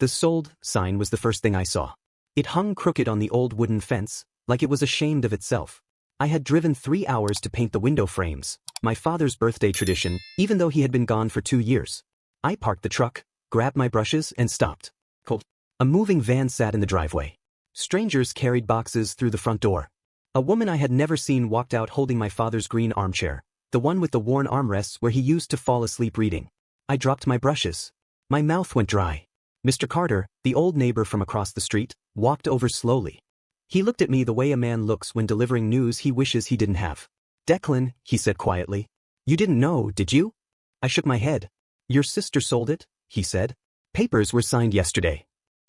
The sold sign was the first thing I saw. It hung crooked on the old wooden fence, like it was ashamed of itself. I had driven 3 hours to paint the window frames, my father's birthday tradition, even though he had been gone for 2 years. I parked the truck, grabbed my brushes, and stopped. Cold. A moving van sat in the driveway. Strangers carried boxes through the front door. A woman I had never seen walked out holding my father's green armchair, the one with the worn armrests where he used to fall asleep reading. I dropped my brushes. My mouth went dry. Mr. Carter, the old neighbor from across the street, walked over slowly. He looked at me the way a man looks when delivering news he wishes he didn't have. "Declan," he said quietly. "You didn't know, did you?" I shook my head. "Your sister sold it," he said. "Papers were signed yesterday."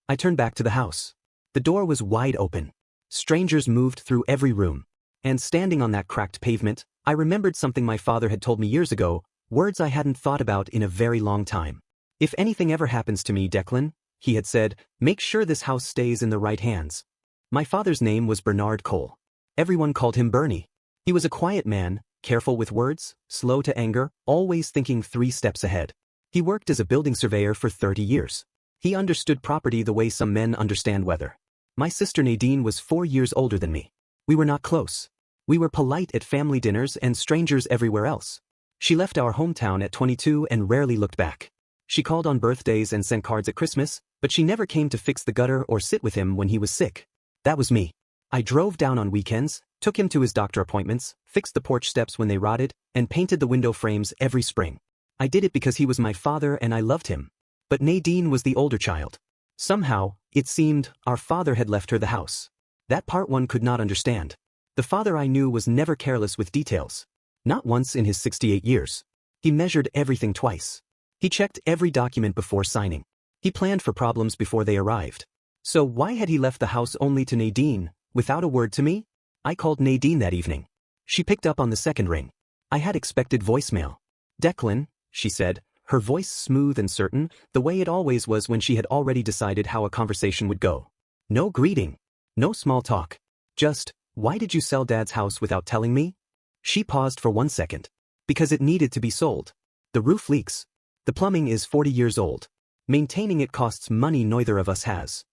I turned back to the house. The door was wide open. Strangers moved through every room. And standing on that cracked pavement, I remembered something my father had told me years ago, words I hadn't thought about in a very long time. "If anything ever happens to me, Declan," he had said, "make sure this house stays in the right hands." My father's name was Bernard Cole. Everyone called him Bernie. He was a quiet man, careful with words, slow to anger, always thinking 3 steps ahead. He worked as a building surveyor for 30 years. He understood property the way some men understand weather. My sister Nadine was 4 years older than me. We were not close. We were polite at family dinners and strangers everywhere else. She left our hometown at 22 and rarely looked back. She called on birthdays and sent cards at Christmas, but she never came to fix the gutter or sit with him when he was sick. That was me. I drove down on weekends, took him to his doctor appointments, fixed the porch steps when they rotted, and painted the window frames every spring. I did it because he was my father and I loved him. But Nadine was the older child. Somehow, it seemed, our father had left her the house. That part one could not understand. The father I knew was never careless with details. Not once in his 68 years. He measured everything twice. He checked every document before signing. He planned for problems before they arrived. So why had he left the house only to Nadine, without a word to me? I called Nadine that evening. She picked up on the second ring. I had expected voicemail. "Declan," she said, her voice smooth and certain, the way it always was when she had already decided how a conversation would go. No greeting. No small talk. Just, "Why did you sell Dad's house without telling me?" She paused for 1 second. "Because it needed to be sold. The roof leaks. The plumbing is 40 years old. Maintaining it costs money neither of us has."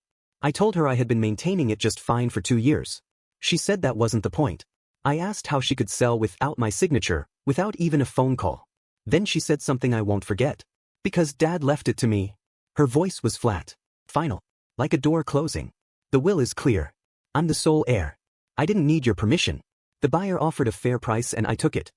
I told her I had been maintaining it just fine for 2 years. She said that wasn't the point. I asked how she could sell without my signature, without even a phone call. Then she said something I won't forget. "Because Dad left it to me." Her voice was flat. Final. Like a door closing. "The will is clear. I'm the sole heir. I didn't need your permission. The buyer offered a fair price and I took it."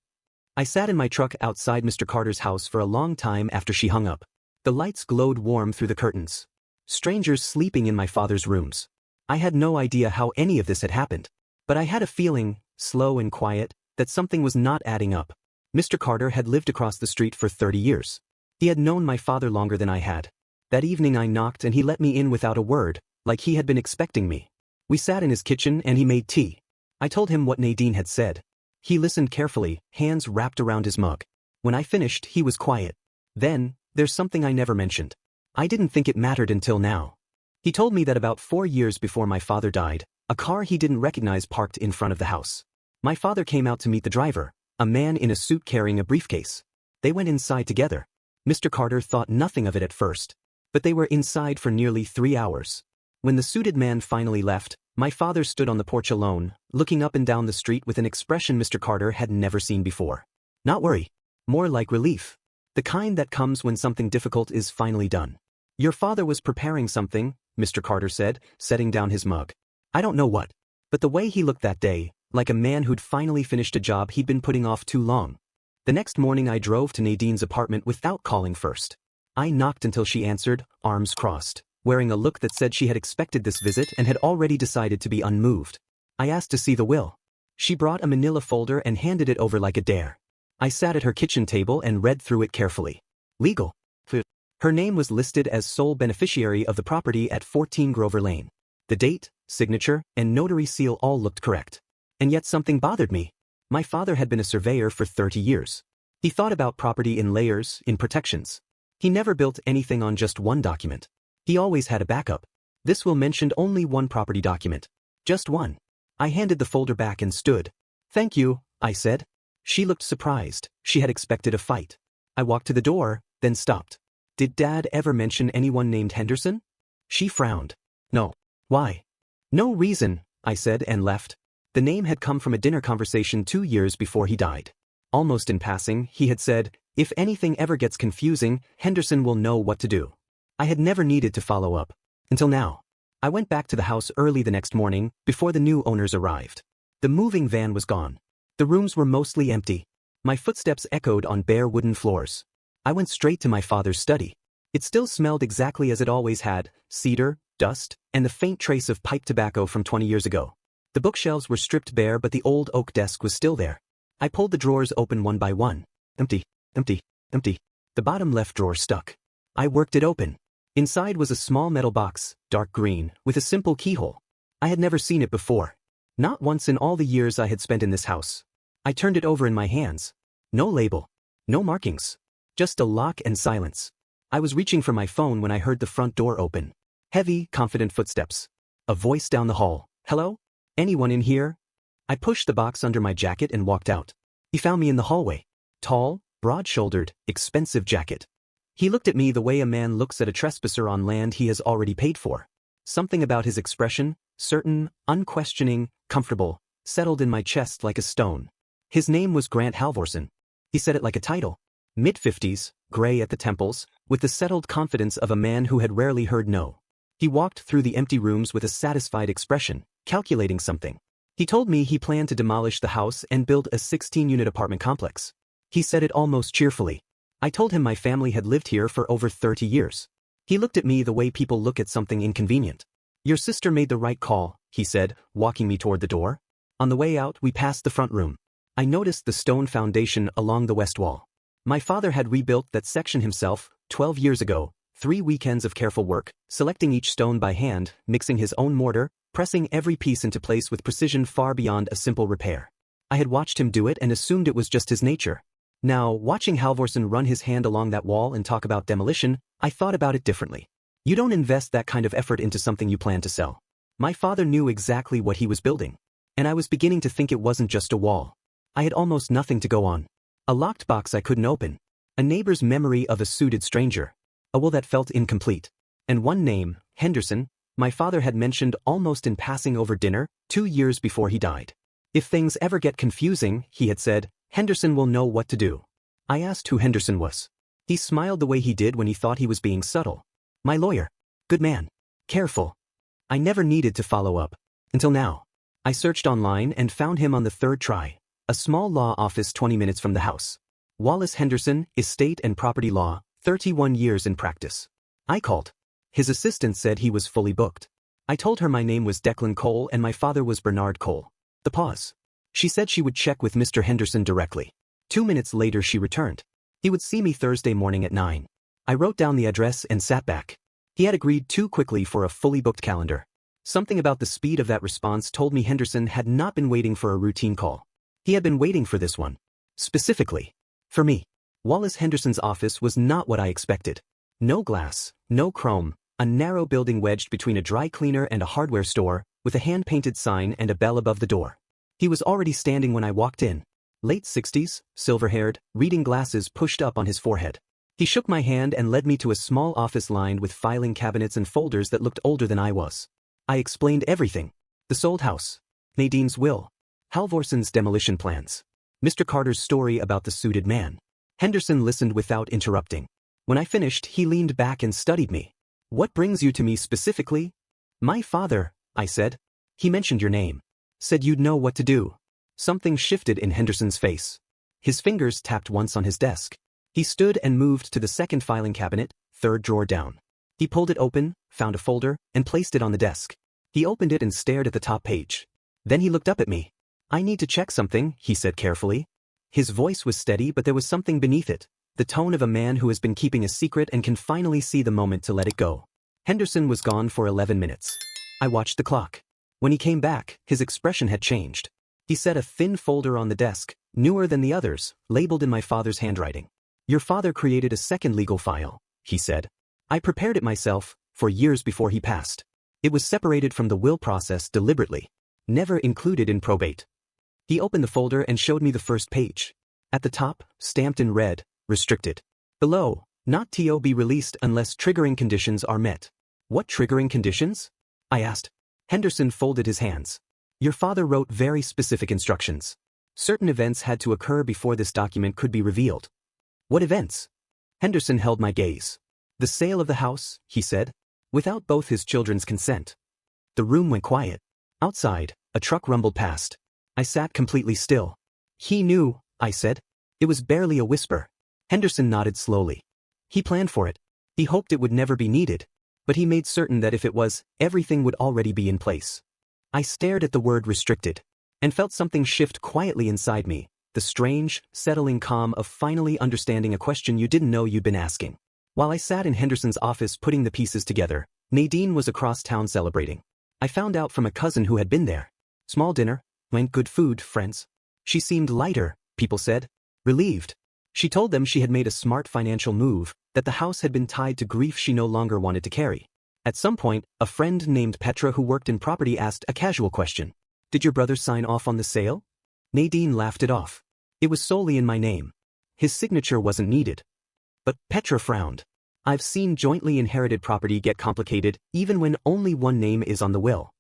I sat in my truck outside Mr. Carter's house for a long time after she hung up. The lights glowed warm through the curtains. Strangers sleeping in my father's rooms. I had no idea how any of this had happened. But I had a feeling, slow and quiet, that something was not adding up. Mr. Carter had lived across the street for 30 years. He had known my father longer than I had. That evening I knocked and he let me in without a word, like he had been expecting me. We sat in his kitchen and he made tea. I told him what Nadine had said. He listened carefully, hands wrapped around his mug. When I finished, he was quiet. "Then, there's something I never mentioned. I didn't think it mattered until now." He told me that about 4 years before my father died, a car he didn't recognize parked in front of the house. My father came out to meet the driver, a man in a suit carrying a briefcase. They went inside together. Mr. Carter thought nothing of it at first. But they were inside for nearly 3 hours. When the suited man finally left, my father stood on the porch alone, looking up and down the street with an expression Mr. Carter had never seen before. Not worry. More like relief. The kind that comes when something difficult is finally done. "Your father was preparing something," Mr. Carter said, setting down his mug. "I don't know what. But the way he looked that day, like a man who'd finally finished a job he'd been putting off too long." The next morning I drove to Nadine's apartment without calling first. I knocked until she answered, arms crossed, wearing a look that said she had expected this visit and had already decided to be unmoved. I asked to see the will. She brought a manila folder and handed it over like a dare. I sat at her kitchen table and read through it carefully. Legal. Her name was listed as sole beneficiary of the property at 14 Grover Lane. The date, signature, and notary seal all looked correct. And yet something bothered me. My father had been a surveyor for 30 years. He thought about property in layers, in protections. He never built anything on just one document. He always had a backup. This will mentioned only one property document. Just one. I handed the folder back and stood. "Thank you," I said. She looked surprised. She had expected a fight. I walked to the door, then stopped. "Did Dad ever mention anyone named Henderson?" She frowned. No. Why? No reason, I said and left. The name had come from a dinner conversation 2 years before he died. Almost in passing, he had said, "If anything ever gets confusing, Henderson will know what to do." I had never needed to follow up. Until now. I went back to the house early the next morning, before the new owners arrived. The moving van was gone. The rooms were mostly empty. My footsteps echoed on bare wooden floors. I went straight to my father's study. It still smelled exactly as it always had, cedar, dust, and the faint trace of pipe tobacco from 20 years ago. The bookshelves were stripped bare, but the old oak desk was still there. I pulled the drawers open one by one. Empty, empty, empty. The bottom left drawer stuck. I worked it open. Inside was a small metal box, dark green, with a simple keyhole. I had never seen it before. Not once in all the years I had spent in this house. I turned it over in my hands. No label. No markings. Just a lock and silence. I was reaching for my phone when I heard the front door open. Heavy, confident footsteps. A voice down the hall. "Hello? Anyone in here?" I pushed the box under my jacket and walked out. He found me in the hallway. Tall, broad-shouldered, expensive jacket. He looked at me the way a man looks at a trespasser on land he has already paid for. Something about his expression, certain, unquestioning, comfortable, settled in my chest like a stone. His name was Grant Halvorson. He said it like a title. Mid-50s, gray at the temples, with the settled confidence of a man who had rarely heard no. He walked through the empty rooms with a satisfied expression, calculating something. He told me he planned to demolish the house and build a 16-unit apartment complex. He said it almost cheerfully. I told him my family had lived here for over 30 years. He looked at me the way people look at something inconvenient. "Your sister made the right call," he said, walking me toward the door. On the way out, we passed the front room. I noticed the stone foundation along the west wall. My father had rebuilt that section himself, 12 years ago, 3 weekends of careful work, selecting each stone by hand, mixing his own mortar, pressing every piece into place with precision far beyond a simple repair. I had watched him do it and assumed it was just his nature. Now, watching Halvorson run his hand along that wall and talk about demolition, I thought about it differently. You don't invest that kind of effort into something you plan to sell. My father knew exactly what he was building. And I was beginning to think it wasn't just a wall. I had almost nothing to go on. A locked box I couldn't open. A neighbor's memory of a suited stranger. A will that felt incomplete. And one name, Henderson, my father had mentioned almost in passing over dinner, 2 years before he died. If things ever get confusing, he had said, Henderson will know what to do. I asked who Henderson was. He smiled the way he did when he thought he was being subtle. My lawyer. Good man. Careful. I never needed to follow up. Until now. I searched online and found him on the 3rd try. A small law office 20 minutes from the house. Wallace Henderson, Estate and Property Law, 31 years in practice. I called. His assistant said he was fully booked. I told her my name was Declan Cole and my father was Bernard Cole. The pause. She said she would check with Mr. Henderson directly. 2 minutes later she returned. He would see me Thursday morning at 9. I wrote down the address and sat back. He had agreed too quickly for a fully booked calendar. Something about the speed of that response told me Henderson had not been waiting for a routine call. He had been waiting for this one. Specifically. For me. Wallace Henderson's office was not what I expected. No glass, no chrome, a narrow building wedged between a dry cleaner and a hardware store, with a hand-painted sign and a bell above the door. He was already standing when I walked in. Late 60s, silver-haired, reading glasses pushed up on his forehead. He shook my hand and led me to a small office lined with filing cabinets and folders that looked older than I was. I explained everything. The sold house. Nadine's will. Halvorson's demolition plans. Mr. Carter's story about the suited man. Henderson listened without interrupting. When I finished, he leaned back and studied me. What brings you to me specifically? My father, I said. He mentioned your name. Said you'd know what to do. Something shifted in Henderson's face. His fingers tapped once on his desk. He stood and moved to the second filing cabinet, 3rd drawer down. He pulled it open, found a folder, and placed it on the desk. He opened it and stared at the top page. Then he looked up at me. I need to check something, he said carefully. His voice was steady, but there was something beneath it, the tone of a man who has been keeping a secret and can finally see the moment to let it go. Henderson was gone for 11 minutes. I watched the clock. When he came back, his expression had changed. He set a thin folder on the desk, newer than the others, labeled in my father's handwriting. Your father created a second legal file, he said. I prepared it myself, for years before he passed. It was separated from the will process deliberately, never included in probate. He opened the folder and showed me the first page. At the top, stamped in red, restricted. Below, not to be released unless triggering conditions are met. What triggering conditions? I asked. Henderson folded his hands. Your father wrote very specific instructions. Certain events had to occur before this document could be revealed. What events? Henderson held my gaze. The sale of the house, he said, without both his children's consent. The room went quiet. Outside, a truck rumbled past. I sat completely still. He knew, I said. It was barely a whisper. Henderson nodded slowly. He planned for it. He hoped it would never be needed, but he made certain that if it was, everything would already be in place. I stared at the word restricted, and felt something shift quietly inside me, the strange, settling calm of finally understanding a question you didn't know you'd been asking. While I sat in Henderson's office putting the pieces together, Nadine was across town celebrating. I found out from a cousin who had been there. Small dinner, went good food, friends. She seemed lighter, people said. Relieved. She told them she had made a smart financial move, that the house had been tied to grief she no longer wanted to carry. At some point, a friend named Petra who worked in property asked a casual question. Did your brother sign off on the sale? Nadine laughed it off. It was solely in my name. His signature wasn't needed. But Petra frowned. I've seen jointly inherited property get complicated even when only one name is on the will.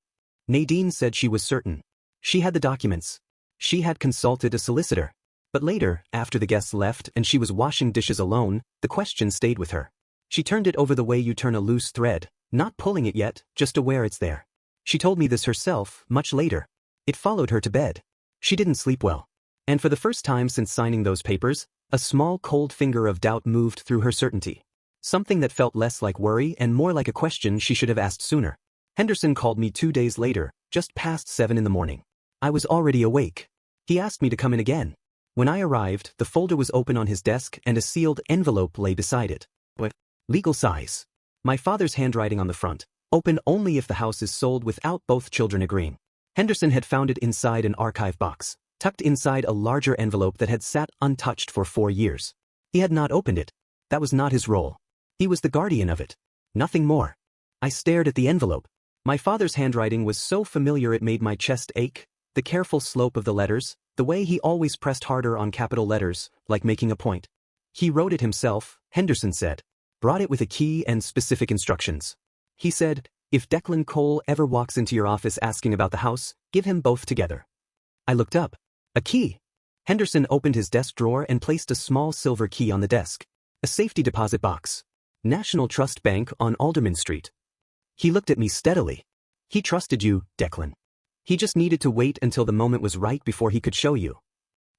Nadine said she was certain. She had the documents. She had consulted a solicitor. But later, after the guests left and she was washing dishes alone, the question stayed with her. She turned it over the way you turn a loose thread, not pulling it yet, just aware it's there. She told me this herself, much later. It followed her to bed. She didn't sleep well. And for the first time since signing those papers, a small cold finger of doubt moved through her certainty. Something that felt less like worry and more like a question she should have asked sooner. Henderson called me 2 days later, just past 7 in the morning. I was already awake. He asked me to come in again. When I arrived, the folder was open on his desk and a sealed envelope lay beside it. What? Legal size. My father's handwriting on the front. Open only if the house is sold without both children agreeing. Henderson had found it inside an archive box, tucked inside a larger envelope that had sat untouched for 4 years. He had not opened it. That was not his role. He was the guardian of it. Nothing more. I stared at the envelope. My father's handwriting was so familiar it made my chest ache, the careful slope of the letters, the way he always pressed harder on capital letters, like making a point. He wrote it himself, Henderson said. Brought it with a key and specific instructions. He said, if Declan Cole ever walks into your office asking about the house, give him both together. I looked up. A key. Henderson opened his desk drawer and placed a small silver key on the desk. A safety deposit box. National Trust Bank on Alderman Street. He looked at me steadily. He trusted you, Declan. He just needed to wait until the moment was right before he could show you.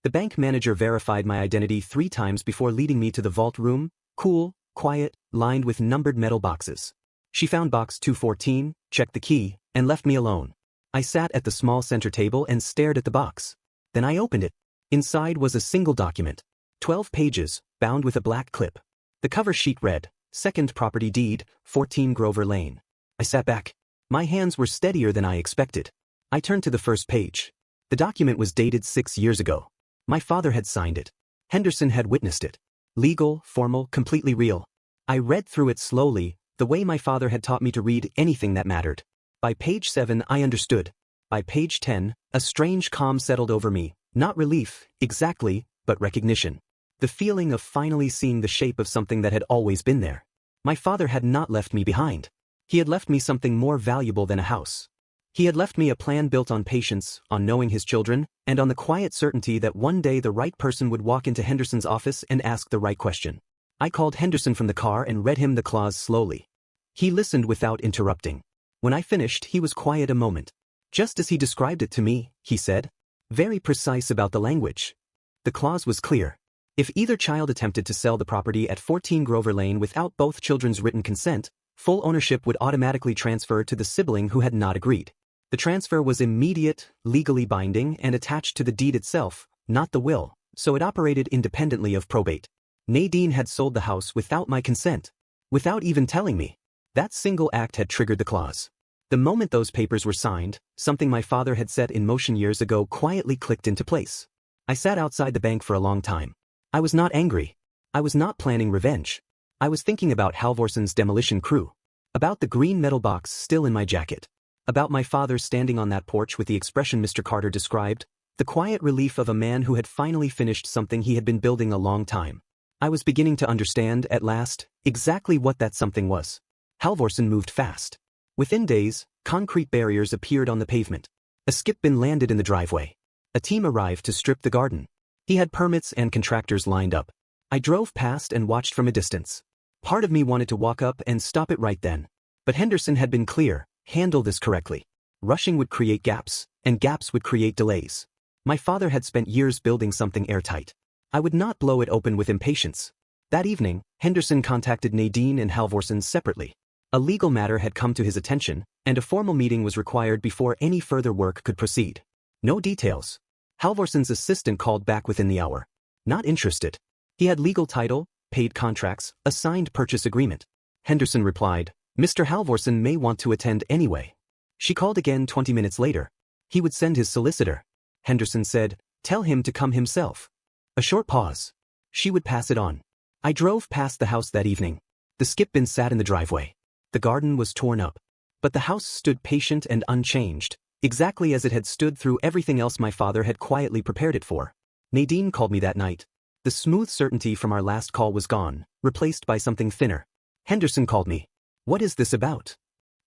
The bank manager verified my identity 3 times before leading me to the vault room, cool, quiet, lined with numbered metal boxes. She found box 214, checked the key, and left me alone. I sat at the small center table and stared at the box. Then I opened it. Inside was a single document. 12 pages, bound with a black clip. The cover sheet read, Second Property Deed, 14 Grover Lane. I sat back. My hands were steadier than I expected. I turned to the first page. The document was dated 6 years ago. My father had signed it. Henderson had witnessed it. Legal, formal, completely real. I read through it slowly, the way my father had taught me to read anything that mattered. By page 7, I understood. By page 10, a strange calm settled over me, not relief, exactly, but recognition. The feeling of finally seeing the shape of something that had always been there. My father had not left me behind. He had left me something more valuable than a house. He had left me a plan built on patience, on knowing his children, and on the quiet certainty that one day the right person would walk into Henderson's office and ask the right question. I called Henderson from the car and read him the clause slowly. He listened without interrupting. When I finished, he was quiet a moment. Just as he described it to me, he said. Very precise about the language. The clause was clear. If either child attempted to sell the property at 14 Grover Lane without both children's written consent, full ownership would automatically transfer to the sibling who had not agreed. The transfer was immediate, legally binding, and attached to the deed itself, not the will, so it operated independently of probate. Nadine had sold the house without my consent. Without even telling me. That single act had triggered the clause. The moment those papers were signed, something my father had set in motion years ago quietly clicked into place. I sat outside the bank for a long time. I was not angry. I was not planning revenge. I was thinking about Halvorson's demolition crew. About the green metal box still in my jacket. About my father standing on that porch with the expression Mr. Carter described, the quiet relief of a man who had finally finished something he had been building a long time. I was beginning to understand, at last, exactly what that something was. Halvorsen moved fast. Within days, concrete barriers appeared on the pavement. A skip bin landed in the driveway. A team arrived to strip the garden. He had permits and contractors lined up. I drove past and watched from a distance. Part of me wanted to walk up and stop it right then. But Henderson had been clear, handle this correctly. Rushing would create gaps, and gaps would create delays. My father had spent years building something airtight. I would not blow it open with impatience. That evening, Henderson contacted Nadine and Halvorsen separately. A legal matter had come to his attention, and a formal meeting was required before any further work could proceed. No details. Halvorsen's assistant called back within the hour. Not interested. He had legal title, paid contracts, a signed purchase agreement. Henderson replied, Mr. Halvorsen may want to attend anyway. She called again 20 minutes later. He would send his solicitor. Henderson said, tell him to come himself. A short pause. She would pass it on. I drove past the house that evening. The skip bin sat in the driveway. The garden was torn up. But the house stood patient and unchanged, exactly as it had stood through everything else my father had quietly prepared it for. Nadine called me that night. The smooth certainty from our last call was gone, replaced by something thinner. Henderson called me. What is this about?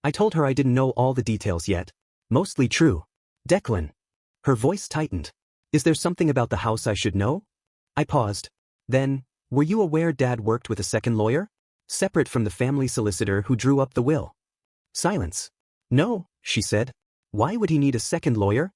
I told her I didn't know all the details yet. Mostly true. Declan. Her voice tightened. Is there something about the house I should know? I paused. Then, were you aware Dad worked with a second lawyer? Separate from the family solicitor who drew up the will. Silence. No, she said. Why would he need a second lawyer?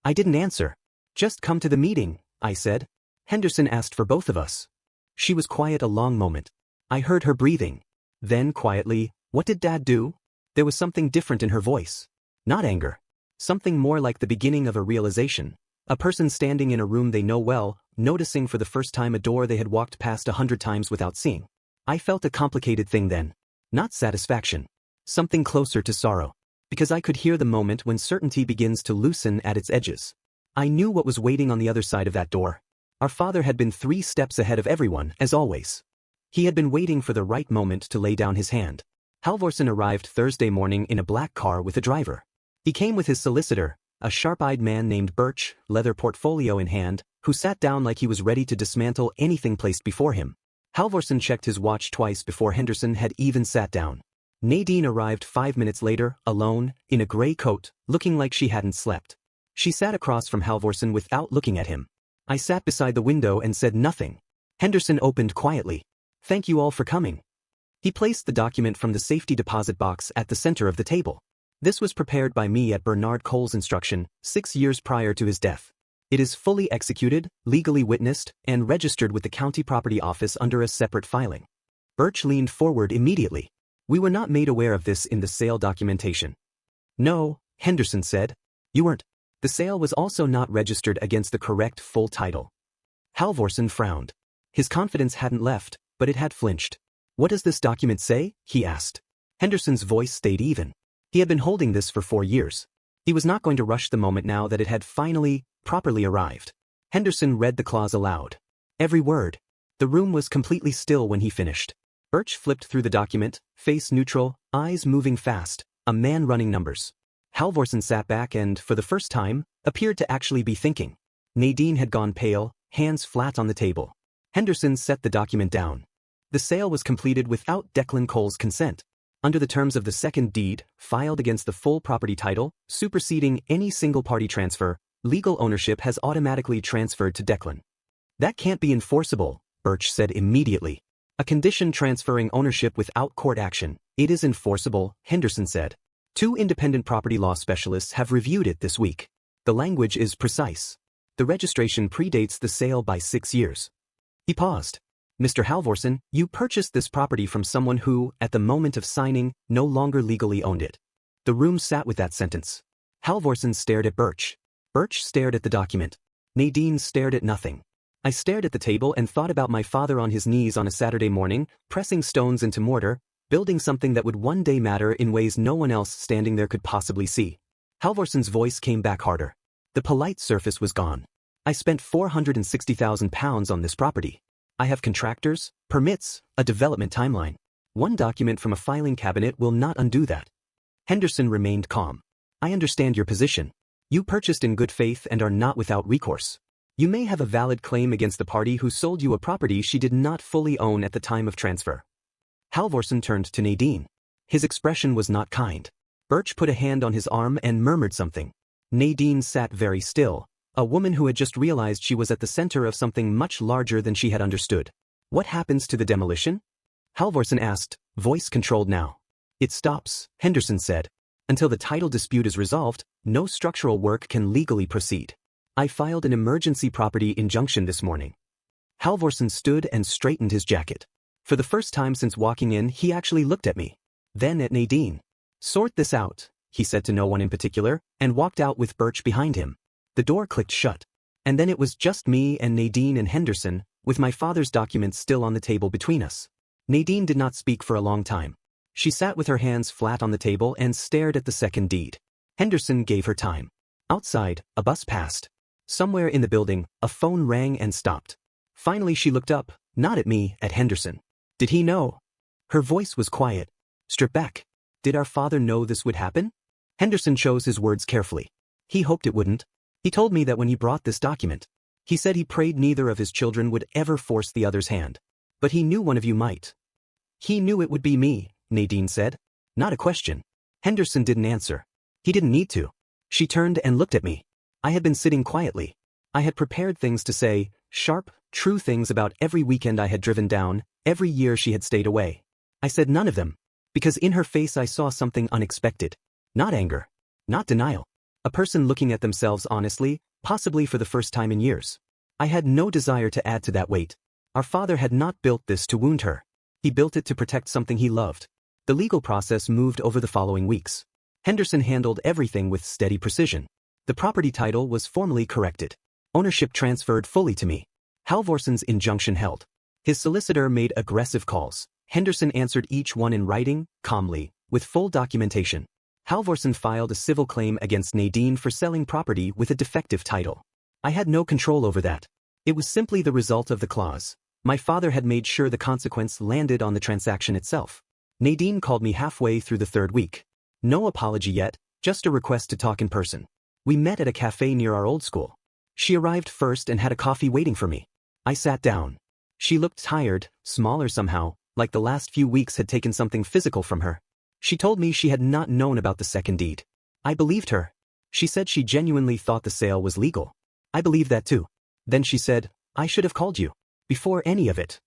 I didn't answer. Just come to the meeting, I said. Henderson asked for both of us. She was quiet a long moment. I heard her breathing. Then quietly, what did Dad do? There was something different in her voice. Not anger. Something more like the beginning of a realization. A person standing in a room they know well, noticing for the first time a door they had walked past 100 times without seeing. I felt a complicated thing then. Not satisfaction. Something closer to sorrow. Because I could hear the moment when certainty begins to loosen at its edges. I knew what was waiting on the other side of that door. Our father had been 3 steps ahead of everyone, as always. He had been waiting for the right moment to lay down his hand. Halvorsen arrived Thursday morning in a black car with a driver. He came with his solicitor, a sharp-eyed man named Birch, leather portfolio in hand, who sat down like he was ready to dismantle anything placed before him. Halvorsen checked his watch twice before Henderson had even sat down. Nadine arrived 5 minutes later, alone, in a gray coat, looking like she hadn't slept. She sat across from Halvorsen without looking at him. I sat beside the window and said nothing. Henderson opened quietly. Thank you all for coming. He placed the document from the safety deposit box at the center of the table. This was prepared by me at Bernard Cole's instruction, 6 years prior to his death. It is fully executed, legally witnessed, and registered with the county property office under a separate filing. Birch leaned forward immediately. We were not made aware of this in the sale documentation. No, Henderson said. You weren't. The sale was also not registered against the correct full title. Halvorsen frowned. His confidence hadn't left, but it had flinched. What does this document say? He asked. Henderson's voice stayed even. He had been holding this for 4 years. He was not going to rush the moment now that it had finally, properly arrived. Henderson read the clause aloud. Every word. The room was completely still when he finished. Birch flipped through the document, face neutral, eyes moving fast, a man running numbers. Halvorsen sat back and, for the first time, appeared to actually be thinking. Nadine had gone pale, hands flat on the table. Henderson set the document down. The sale was completed without Declan Cole's consent. Under the terms of the second deed, filed against the full property title, superseding any single-party transfer, legal ownership has automatically transferred to Declan. That can't be enforceable, Birch said immediately. A condition transferring ownership without court action. It is enforceable, Henderson said. 2 independent property law specialists have reviewed it this week. The language is precise. The registration predates the sale by 6 years. He paused. Mr. Halvorsen, you purchased this property from someone who, at the moment of signing, no longer legally owned it. The room sat with that sentence. Halvorsen stared at Birch. Birch stared at the document. Nadine stared at nothing. I stared at the table and thought about my father on his knees on a Saturday morning, pressing stones into mortar, building something that would one day matter in ways no one else standing there could possibly see. Halvorsen's voice came back harder. The polite surface was gone. I spent £460,000 on this property. I have contractors, permits, a development timeline. One document from a filing cabinet will not undo that. Henderson remained calm. I understand your position. You purchased in good faith and are not without recourse. You may have a valid claim against the party who sold you a property she did not fully own at the time of transfer. Halvorsen turned to Nadine. His expression was not kind. Birch put a hand on his arm and murmured something. Nadine sat very still, a woman who had just realized she was at the center of something much larger than she had understood. What happens to the demolition? Halvorsen asked, voice controlled now. It stops, Henderson said. Until the title dispute is resolved, no structural work can legally proceed. I filed an emergency property injunction this morning. Halvorsen stood and straightened his jacket. For the first time since walking in, he actually looked at me. Then at Nadine. Sort this out, he said to no one in particular, and walked out with Birch behind him. The door clicked shut. And then it was just me and Nadine and Henderson, with my father's documents still on the table between us. Nadine did not speak for a long time. She sat with her hands flat on the table and stared at the second deed. Henderson gave her time. Outside, a bus passed. Somewhere in the building, a phone rang and stopped. Finally she looked up, not at me, at Henderson. Did he know? Her voice was quiet. Strip back. Did our father know this would happen? Henderson chose his words carefully. He hoped it wouldn't. He told me that when he brought this document. He said he prayed neither of his children would ever force the other's hand. But he knew one of you might. He knew it would be me, Nadine said. Not a question. Henderson didn't answer. He didn't need to. She turned and looked at me. I had been sitting quietly. I had prepared things to say, sharp, true things about every weekend I had driven down, every year she had stayed away. I said none of them. Because in her face I saw something unexpected. Not anger. Not denial. A person looking at themselves honestly, possibly for the first time in years. I had no desire to add to that weight. Our father had not built this to wound her. He built it to protect something he loved. The legal process moved over the following weeks. Henderson handled everything with steady precision. The property title was formally corrected. Ownership transferred fully to me. Halvorsen's injunction held. His solicitor made aggressive calls. Henderson answered each one in writing, calmly, with full documentation. Halvorsen filed a civil claim against Nadine for selling property with a defective title. I had no control over that. It was simply the result of the clause. My father had made sure the consequence landed on the transaction itself. Nadine called me halfway through the third week. No apology yet, just a request to talk in person. We met at a cafe near our old school. She arrived first and had a coffee waiting for me. I sat down. She looked tired, smaller somehow, like the last few weeks had taken something physical from her. She told me she had not known about the second deed. I believed her. She said she genuinely thought the sale was legal. I believed that too. Then she said, I should have called you. Before any of it.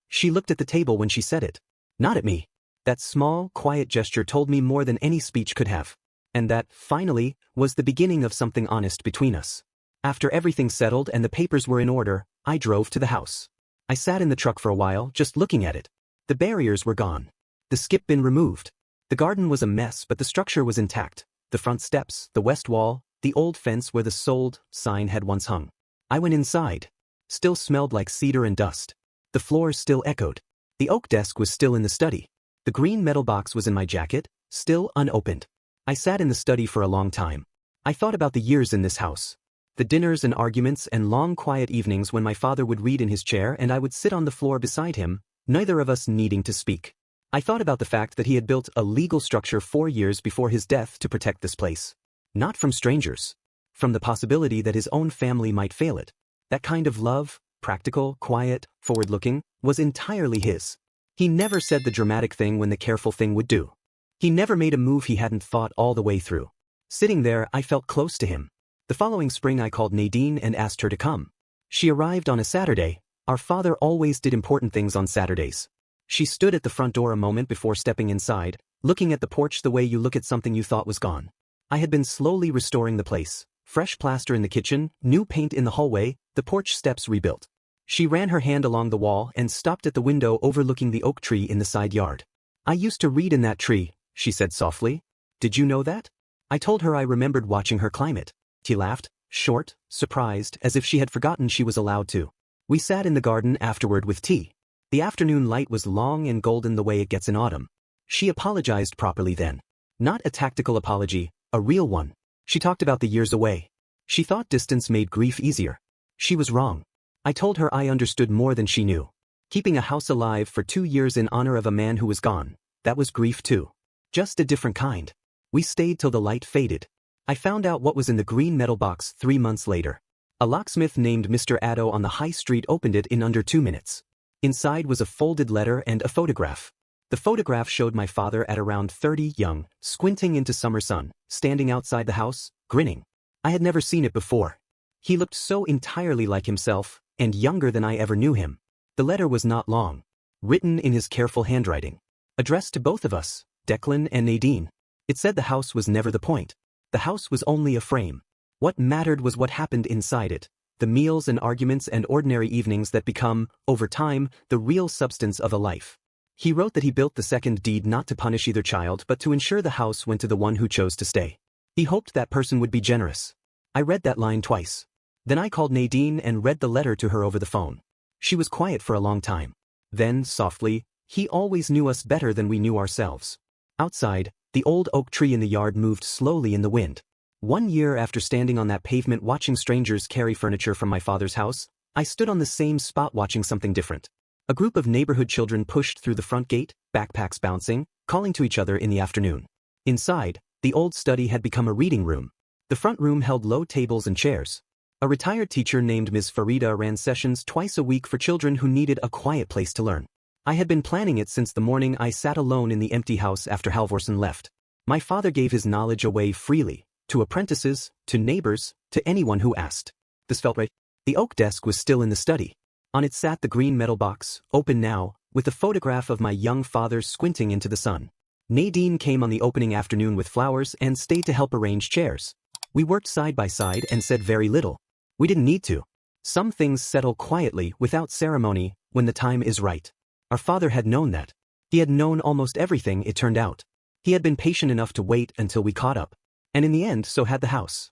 She looked at the table when she said it. Not at me. That small, quiet gesture told me more than any speech could have. And that, finally, was the beginning of something honest between us. After everything settled and the papers were in order, I drove to the house. I sat in the truck for a while, just looking at it. The barriers were gone. The skip bin removed. The garden was a mess, but the structure was intact. The front steps, the west wall, the old fence where the sold sign had once hung. I went inside. Still smelled like cedar and dust. The floor still echoed. The oak desk was still in the study. The green metal box was in my jacket, still unopened. I sat in the study for a long time. I thought about the years in this house. The dinners and arguments and long quiet evenings when my father would read in his chair and I would sit on the floor beside him, neither of us needing to speak. I thought about the fact that he had built a legal structure 4 years before his death to protect this place. Not from strangers. From the possibility that his own family might fail it. That kind of love, practical, quiet, forward-looking, was entirely his. He never said the dramatic thing when the careful thing would do. He never made a move he hadn't thought all the way through. Sitting there, I felt close to him. The following spring I called Nadine and asked her to come. She arrived on a Saturday. Our father always did important things on Saturdays. She stood at the front door a moment before stepping inside, looking at the porch the way you look at something you thought was gone. I had been slowly restoring the place. Fresh plaster in the kitchen, new paint in the hallway, the porch steps rebuilt. She ran her hand along the wall and stopped at the window overlooking the oak tree in the side yard. I used to read in that tree, she said softly. Did you know that? I told her I remembered watching her climb it. She laughed, short, surprised, as if she had forgotten she was allowed to. We sat in the garden afterward with tea. The afternoon light was long and golden the way it gets in autumn. She apologized properly then. Not a tactical apology, a real one. She talked about the years away. She thought distance made grief easier. She was wrong. I told her I understood more than she knew. Keeping a house alive for 2 years in honor of a man who was gone, that was grief too. Just a different kind. We stayed till the light faded. I found out what was in the green metal box 3 months later. A locksmith named Mr. Addo on the high street opened it in under 2 minutes. Inside was a folded letter and a photograph. The photograph showed my father at around 30, young, squinting into summer sun, standing outside the house, grinning. I had never seen it before. He looked so entirely like himself, and younger than I ever knew him. The letter was not long. Written in his careful handwriting. Addressed to both of us, Declan and Nadine. It said the house was never the point. The house was only a frame. What mattered was what happened inside it, the meals and arguments and ordinary evenings that become, over time, the real substance of a life. He wrote that he built the second deed not to punish either child but to ensure the house went to the one who chose to stay. He hoped that person would be generous. I read that line twice. Then I called Nadine and read the letter to her over the phone. She was quiet for a long time. Then, softly, he always knew us better than we knew ourselves. Outside, the old oak tree in the yard moved slowly in the wind. 1 year after standing on that pavement watching strangers carry furniture from my father's house, I stood on the same spot watching something different. A group of neighborhood children pushed through the front gate, backpacks bouncing, calling to each other in the afternoon. Inside, the old study had become a reading room. The front room held low tables and chairs. A retired teacher named Ms. Farida ran sessions twice a week for children who needed a quiet place to learn. I had been planning it since the morning I sat alone in the empty house after Halvorsen left. My father gave his knowledge away freely, to apprentices, to neighbors, to anyone who asked. This felt right. The oak desk was still in the study. On it sat the green metal box, open now, with a photograph of my young father squinting into the sun. Nadine came on the opening afternoon with flowers and stayed to help arrange chairs. We worked side by side and said very little. We didn't need to. Some things settle quietly, without ceremony, when the time is right. Our father had known that. He had known almost everything, it turned out. He had been patient enough to wait until we caught up. And in the end, so had the house.